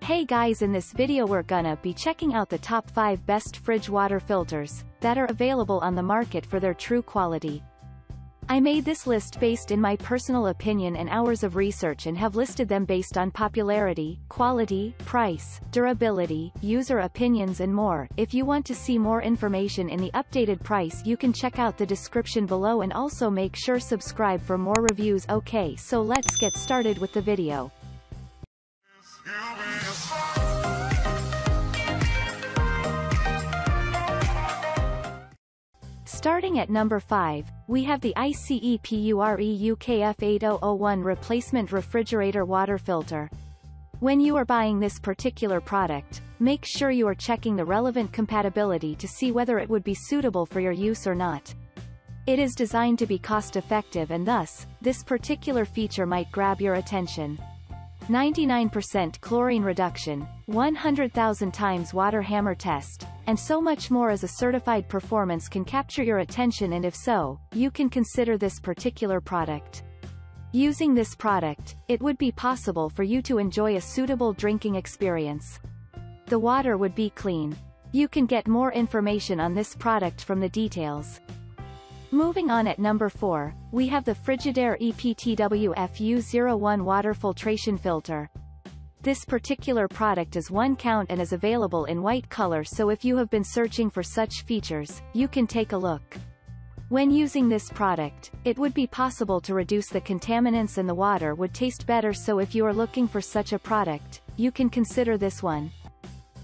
Hey guys, in this video we're gonna be checking out the top 5 best fridge water filters that are available on the market for their true quality. I made this list based in my personal opinion and hours of research and have listed them based on popularity, quality, price, durability, user opinions and more. If you want to see more information in the updated price, you can check out the description below and also make sure subscribe for more reviews. Okay, so let's get started with the video. Starting at number 5, we have the ICEPURE UKF 8001 Replacement Refrigerator Water Filter. When you are buying this particular product, make sure you are checking the relevant compatibility to see whether it would be suitable for your use or not. It is designed to be cost-effective and thus, this particular feature might grab your attention. 99% chlorine reduction, 100,000 times water hammer test, and so much more as a certified performance can capture your attention, and if so, you can consider this particular product. Using this product, it would be possible for you to enjoy a suitable drinking experience. The water would be clean. You can get more information on this product from the details. Moving on at number 4, we have the Frigidaire EPTWF-U01 Water Filtration Filter. This particular product is 1 count and is available in white color, so if you have been searching for such features, you can take a look. When using this product, it would be possible to reduce the contaminants and the water would taste better, so if you are looking for such a product, you can consider this one.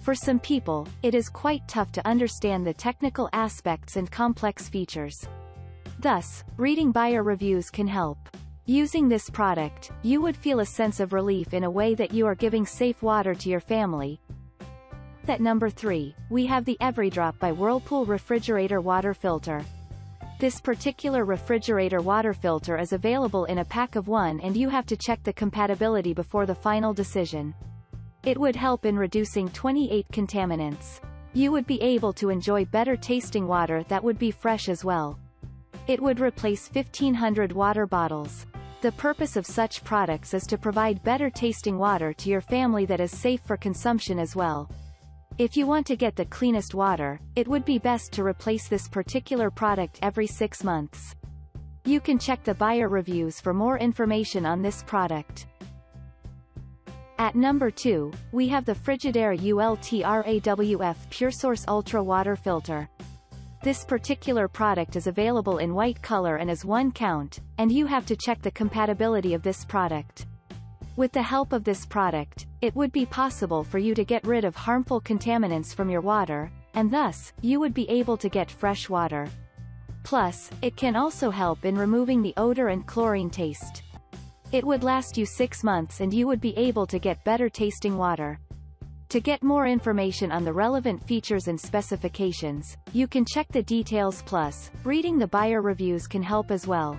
For some people, it is quite tough to understand the technical aspects and complex features. Thus, reading buyer reviews can help. Using this product, you would feel a sense of relief in a way that you are giving safe water to your family. At number 3, we have the EveryDrop by Whirlpool Refrigerator Water Filter. This particular refrigerator water filter is available in a pack of 1 and you have to check the compatibility before the final decision. It would help in reducing 28 contaminants. You would be able to enjoy better tasting water that would be fresh as well. It would replace 1,500 water bottles. The purpose of such products is to provide better tasting water to your family that is safe for consumption as well. If you want to get the cleanest water, it would be best to replace this particular product every 6 months. You can check the buyer reviews for more information on this product. At number 2, we have the Frigidaire ULTRAWF PureSource Ultra Water Filter. This particular product is available in white color and is 1 count, and you have to check the compatibility of this product. With the help of this product, it would be possible for you to get rid of harmful contaminants from your water, and thus, you would be able to get fresh water. Plus, it can also help in removing the odor and chlorine taste. It would last you 6 months and you would be able to get better tasting water. To get more information on the relevant features and specifications, you can check the details, plus, reading the buyer reviews can help as well.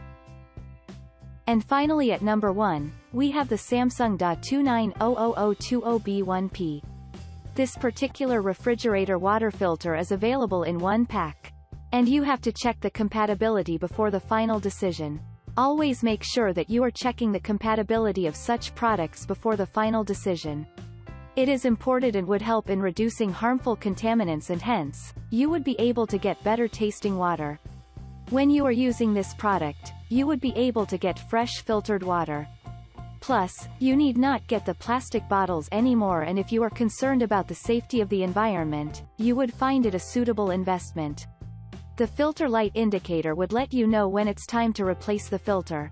And finally at number 1, we have the Samsung Da290020B1P. This particular refrigerator water filter is available in 1 pack. And you have to check the compatibility before the final decision. Always make sure that you are checking the compatibility of such products before the final decision. It is imported and would help in reducing harmful contaminants, and hence, you would be able to get better tasting water. When you are using this product, you would be able to get fresh filtered water. Plus, you need not get the plastic bottles anymore, and if you are concerned about the safety of the environment, you would find it a suitable investment. The filter light indicator would let you know when it's time to replace the filter.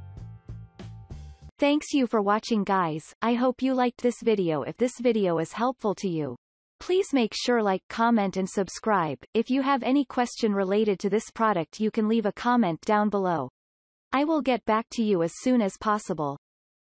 Thanks you for watching guys, I hope you liked this video. If this video is helpful to you, please make sure like, comment and subscribe. If you have any question related to this product, you can leave a comment down below. I will get back to you as soon as possible.